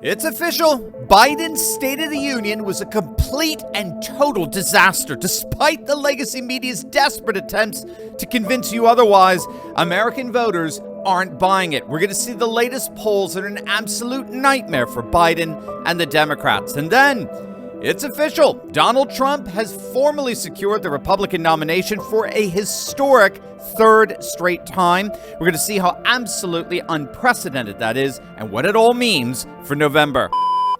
It's official. Biden's State of the Union was a complete and total disaster. Despite the legacy media's desperate attempts to convince you otherwise, American voters aren't buying it. We're going to see the latest polls that are an absolute nightmare for Biden and the Democrats. And then it's official. Donald Trump has formally secured the Republican nomination for a historic third straight time. We're going to see how absolutely unprecedented that is and what it all means for November.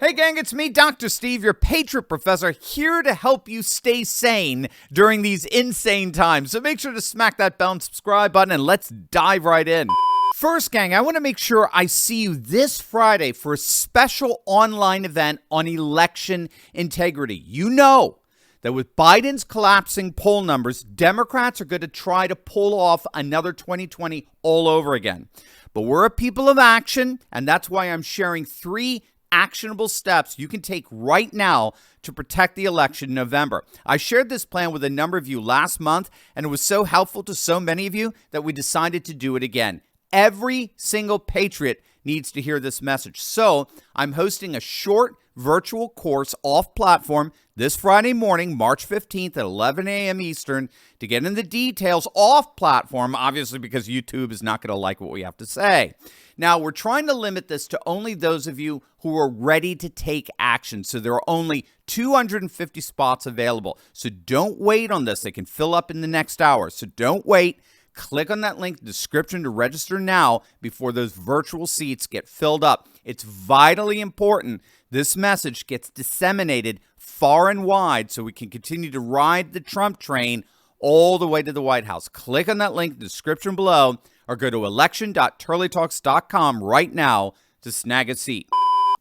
Hey gang, it's me, Dr. Steve, your Patriot Professor, here to help you stay sane during these insane times. So make sure to smack that bell and subscribe button and let's dive right in. First, gang, I want to make sure I see you this Friday for a special online event on election integrity. You know that with Biden's collapsing poll numbers, Democrats are going to try to pull off another 2020 all over again. But we're a people of action, and that's why I'm sharing 3 actionable steps you can take right now to protect the election in November. I shared this plan with a number of you last month, and it was so helpful to so many of you that we decided to do it again. Every single patriot needs to hear this message. So I'm hosting a short virtual course off platform this Friday morning, March 15th at 11 a.m. Eastern to get into the details off platform, obviously because YouTube is not going to like what we have to say. Now, we're trying to limit this to only those of you who are ready to take action. So there are only 250 spots available. So don't wait on this. They can fill up in the next hour. So don't wait. Click on that link in the description to register now before those virtual seats get filled up. It's vitally important this message gets disseminated far and wide so we can continue to ride the Trump train all the way to the White House. Click on that link in the description below or go to election.turleytalks.com right now to snag a seat.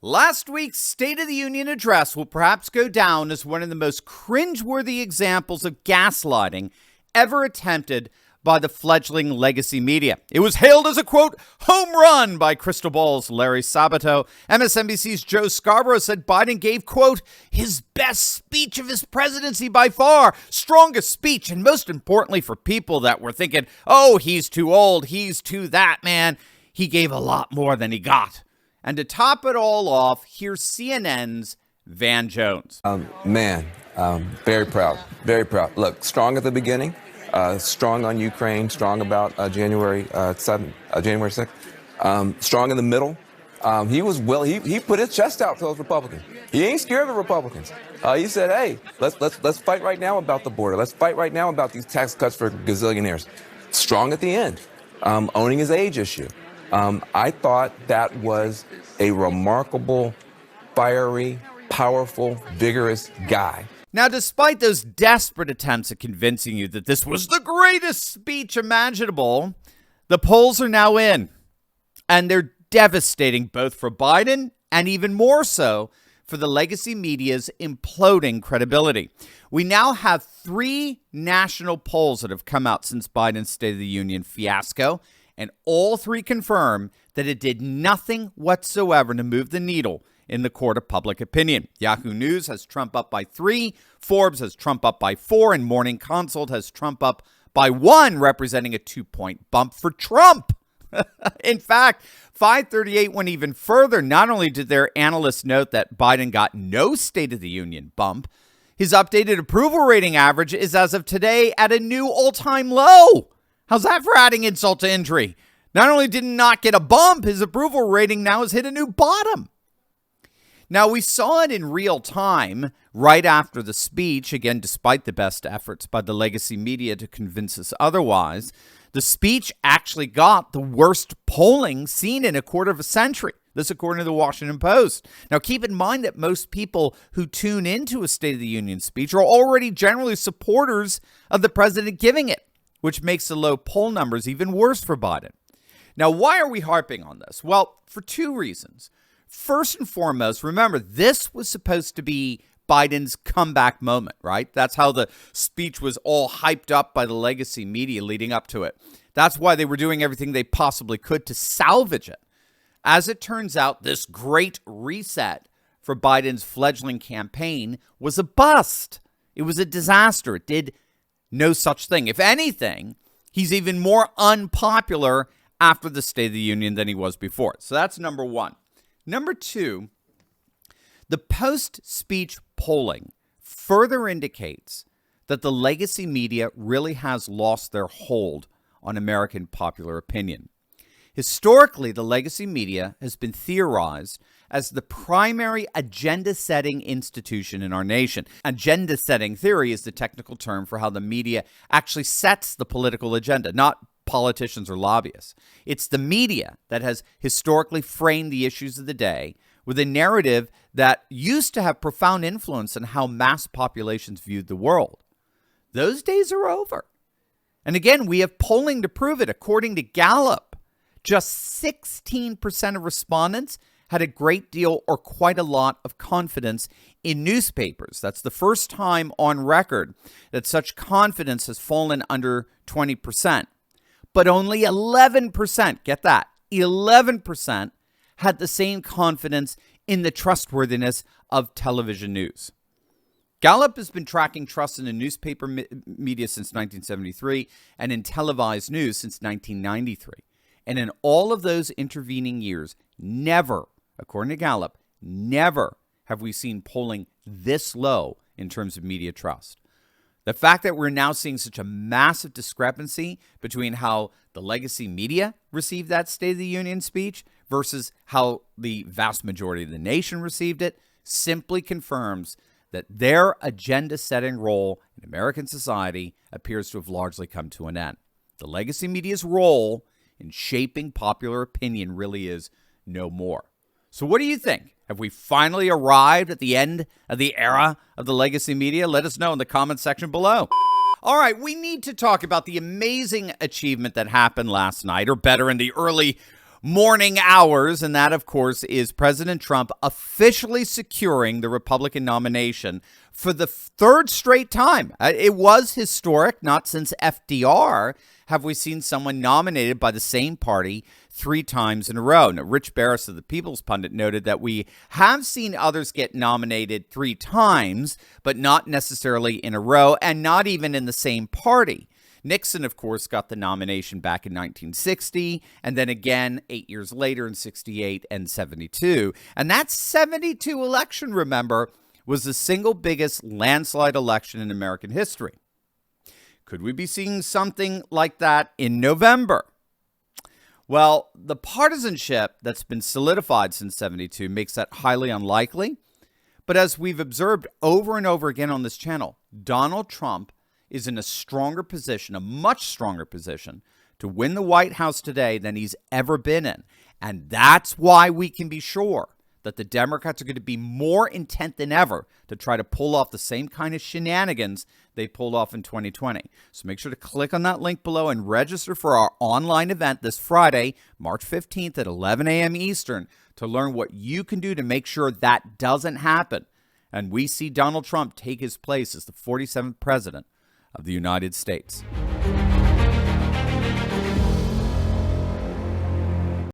Last week's State of the Union address will perhaps go down as one of the most cringeworthy examples of gaslighting ever attempted by the fledgling legacy media. It was hailed as a, quote, home run by Crystal Ball's Larry Sabato. MSNBC's Joe Scarborough said Biden gave, quote, his best speech of his presidency by far, strongest speech, and most importantly for people that were thinking, oh, he's too old, he's too that, man, he gave a lot more than he got. And to top it all off, here's CNN's Van Jones. Very proud, very proud. Look, strong at the beginning. Strong on Ukraine, strong about January 6th, strong in the middle. He put his chest out for those Republicans. He ain't scared of the Republicans. He said, hey, let's fight right now about the border. Let's fight right now about these tax cuts for gazillionaires. Strong at the end, owning his age issue. I thought that was a remarkable, fiery, powerful, vigorous guy. Now, despite those desperate attempts at convincing you that this was the greatest speech imaginable, the polls are now in. And they're devastating both for Biden and even more so for the legacy media's imploding credibility. We now have 3 national polls that have come out since Biden's State of the Union fiasco, and all 3 confirm that it did nothing whatsoever to move the needle in the court of public opinion. Yahoo News has Trump up by 3, Forbes has Trump up by 4, and Morning Consult has Trump up by 1, representing a 2-point bump for Trump. In fact, 538 went even further. Not only did their analysts note that Biden got no State of the Union bump, his updated approval rating average is as of today at a new all-time low. How's that for adding insult to injury? Not only did he not get a bump, his approval rating now has hit a new bottom. Now, we saw it in real time right after the speech, again, despite the best efforts by the legacy media to convince us otherwise. The speech actually got the worst polling seen in a quarter of a century. This according to the Washington Post. Now, keep in mind that most people who tune into a State of the Union speech are already generally supporters of the president giving it, which makes the low poll numbers even worse for Biden. Now, why are we harping on this? Well, for 2 reasons. First and foremost, remember, this was supposed to be Biden's comeback moment, right? That's how the speech was all hyped up by the legacy media leading up to it. That's why they were doing everything they possibly could to salvage it. As it turns out, this great reset for Biden's fledgling campaign was a bust. It was a disaster. It did no such thing. If anything, he's even more unpopular after the State of the Union than he was before. So that's number 1. Number 2, The post-speech polling further indicates that the legacy media really has lost their hold on American popular opinion. Historically, the legacy media has been theorized as the primary agenda-setting institution in our nation. Agenda-setting theory is the technical term for how the media actually sets the political agenda, not politicians or lobbyists. It's the media that has historically framed the issues of the day with a narrative that used to have profound influence on how mass populations viewed the world. Those days are over. And again, we have polling to prove it. According to Gallup, just 16% of respondents had a great deal or quite a lot of confidence in newspapers. That's the first time on record that such confidence has fallen under 20%. But only 11%, get that, 11% had the same confidence in the trustworthiness of television news. Gallup has been tracking trust in the newspaper media since 1973 and in televised news since 1993. And in all of those intervening years, never, according to Gallup, never have we seen polling this low in terms of media trust. The fact that we're now seeing such a massive discrepancy between how the legacy media received that State of the Union speech versus how the vast majority of the nation received it simply confirms that their agenda-setting role in American society appears to have largely come to an end. The legacy media's role in shaping popular opinion really is no more. So what do you think? Have we finally arrived at the end of the era of the legacy media? Let us know in the comment section below. All right, we need to talk about the amazing achievement that happened last night, or better, in the early morning hours, and that, of course, is President Trump officially securing the Republican nomination for the third straight time. It was historic. Not since FDR have we seen someone nominated by the same party 3 times in a row. Now, Rich Barris of the People's Pundit noted that we have seen others get nominated 3 times, but not necessarily in a row, and not even in the same party. Nixon, of course, got the nomination back in 1960, and then again 8 years later in 68 and 72. And that 72 election, remember, was the single biggest landslide election in American history. Could we be seeing something like that in November? Well, the partisanship that's been solidified since 72 makes that highly unlikely. But as we've observed over and over again on this channel, Donald Trump is in a stronger position, a much stronger position, to win the White House today than he's ever been in. And that's why we can be sure that the Democrats are going to be more intent than ever to try to pull off the same kind of shenanigans they pulled off in 2020. So make sure to click on that link below and register for our online event this Friday, March 15th at 11 a.m. Eastern, to learn what you can do to make sure that doesn't happen. And we see Donald Trump take his place as the 47th president of the United States.